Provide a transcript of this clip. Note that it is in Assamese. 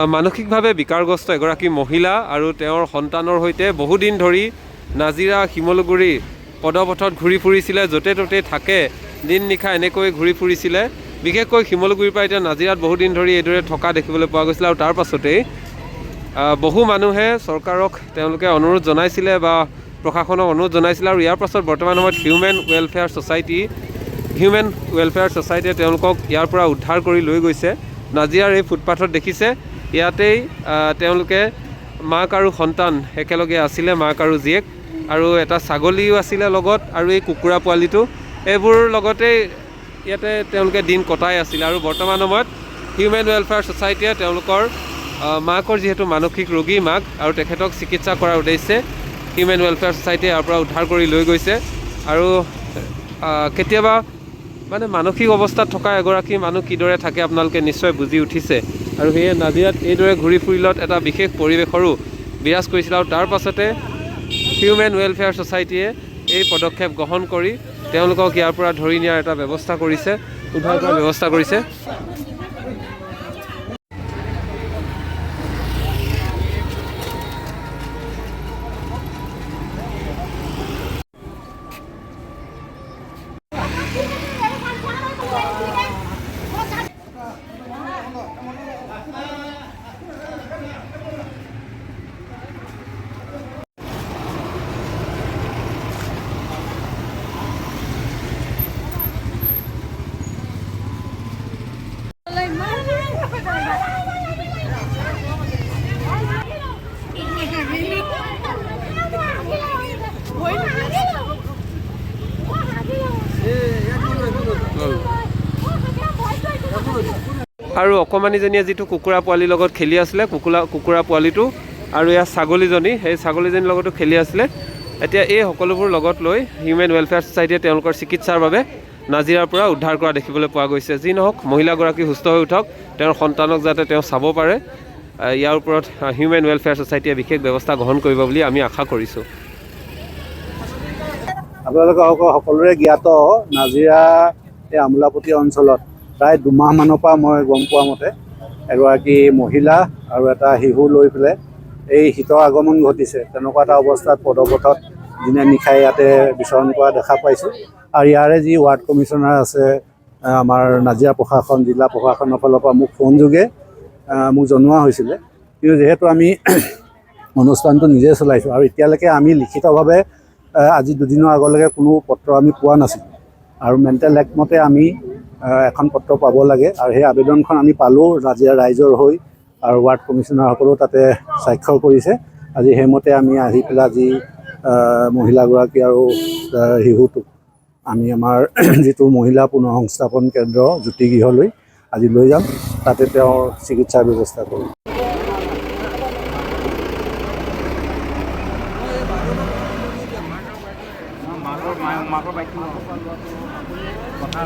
মানসিকভাৱে বিকাৰগ্ৰস্ত এগৰাকী মহিলা আৰু তেওঁৰ সন্তানৰ সৈতে বহুদিন ধৰি নাজিৰা শিমলুগুৰি পদপথত ঘূৰি ফুৰিছিলে, য'তে ত'তে থাকে, দিন নিশা এনেকৈ ঘূৰি ফুৰিছিলে। বিশেষকৈ শিমলুগুৰিৰ পৰা এতিয়া নাজিৰাত বহুদিন ধৰি এইদৰে থকা দেখিবলৈ পোৱা গৈছিলে। আৰু তাৰ পাছতেই বহু মানুহে চৰকাৰক তেওঁলোকে অনুৰোধ জনাইছিলে বা প্ৰশাসনক অনুৰোধ জনাইছিলে। আৰু ইয়াৰ পাছত বৰ্তমান সময়ত হিউমেন ৱেলফেয়াৰ ছ'চাইটিয়ে তেওঁলোকক ইয়াৰ পৰা উদ্ধাৰ কৰি লৈ গৈছে। নাজিৰাৰ এই ফুটপাথত দেখিছে, ইয়াতেই তেওঁলোকে মাক আৰু সন্তান একেলগে আছিলে, মাক আৰু জীয়েক, আৰু এটা ছাগলীও আছিলে লগত, আৰু এই কুকুৰা পোৱালিটো, এইবোৰ লগতেই ইয়াতে তেওঁলোকে দিন কটাই আছিলে। আৰু বৰ্তমান সময়ত হিউমেন ৱেলফেয়াৰ ছ'চাইটিয়ে তেওঁলোকৰ মাকৰ যিহেতু মানসিক ৰোগী মাক, আৰু তেখেতক চিকিৎসা কৰাৰ উদ্দেশ্যে হিউমেন ৱেলফেয়াৰ ছ'চাইটিয়ে ইয়াৰ পৰা উদ্ধাৰ কৰি লৈ গৈছে। আৰু কেতিয়াবা মানে মানসিক অৱস্থাত থকা এগৰাকী মানুহ কিদৰে থাকে আপোনালোকে নিশ্চয় বুজি উঠিছে। আৰু সেয়ে নাজিৰাত এইদৰে ঘূৰি ফুৰিলত এটা বিশেষ পৰিৱেশৰো বিৰাজ কৰিছিল। আৰু তাৰ পাছতে হিউমেন ৱেলফেয়াৰ ছ'চাইটিয়ে এই পদক্ষেপ গ্ৰহণ কৰি তেওঁলোকক ইয়াৰ পৰা ধৰি নিয়াৰ এটা ব্যৱস্থা কৰিছে, উদ্ধাৰ কৰাৰ ব্যৱস্থা কৰিছে। আৰু অকণমানিজনীয়ে যিটো কুকুৰা পোৱালিৰ লগত খেলি আছিলে, কুকুৰা পোৱালিটো, আৰু এয়া ছাগলীজনী, সেই ছাগলীজনীৰ লগতো খেলি আছিলে। এতিয়া এই সকলোবোৰ লগত লৈ হিউমেন ৱেলফেয়াৰ ছ'চাইটিয়ে তেওঁলোকৰ চিকিৎসাৰ বাবে নাজিৰাৰ পৰা উদ্ধাৰ কৰা দেখিবলৈ পোৱা গৈছে। যি নহওক, মহিলাগৰাকী সুস্থ হৈ উঠক, তেওঁৰ সন্তানক যাতে তেওঁ চাব পাৰে, ইয়াৰ ওপৰত হিউমেন ৱেলফেয়াৰ ছ'চাইটিয়ে বিশেষ ব্যৱস্থা গ্ৰহণ কৰিব বুলি আমি আশা কৰিছোঁ। আপোনালোকে সকলোৰে জ্ঞাত, নাজিৰা এই আমোলাপট্টি অঞ্চলত প্ৰায় 2 মাহমানৰ পৰা মই গম পোৱা মতে এগৰাকী মহিলা আৰু এটা শিশু লৈ পেলাই এই শীতৰ আগমন ঘটিছে। তেনেকুৱা এটা অৱস্থাত পদপথত দিনে নিশাই ইয়াতে বিচৰণ কৰা দেখা পাইছোঁ। আৰু ইয়াৰে যি ৱাৰ্ড কমিশ্যনাৰ আছে, আমাৰ নাজিৰা প্ৰশাসন, জিলা প্ৰশাসনৰ ফালৰ পৰা মোক ফোন যোগে মোক জনোৱা হৈছিলে। কিন্তু যিহেতু আমি অনুষ্ঠানটো নিজে চলাইছোঁ, আৰু এতিয়ালৈকে আমি লিখিতভাৱে আজি 2 দিনৰ আগলৈকে কোনো পত্ৰ আমি পোৱা নাছিলোঁ। আৰু মেণ্টেল একমতে আমি এখন পত্ৰ পাব লাগে, আৰু সেই আবেদনখন আমি পালোঁ নাজিৰা ৰাইজৰ হৈ, আৰু ৱাৰ্ড কমিশ্যনাৰসকলেও তাতে স্বাক্ষৰ কৰিছে। আজি সেইমতে আমি আহি পেলাই আজি মহিলাগৰাকী আৰু শিশুটোক আমি আমাৰ যিটো মহিলা পুনঃসংস্থাপন কেন্দ্ৰ জ্যোতিগৃহলৈ আজি লৈ যাম, তাতে তেওঁৰ চিকিৎসাৰ ব্যৱস্থা কৰিম। মাকৰ বাইকটো কথা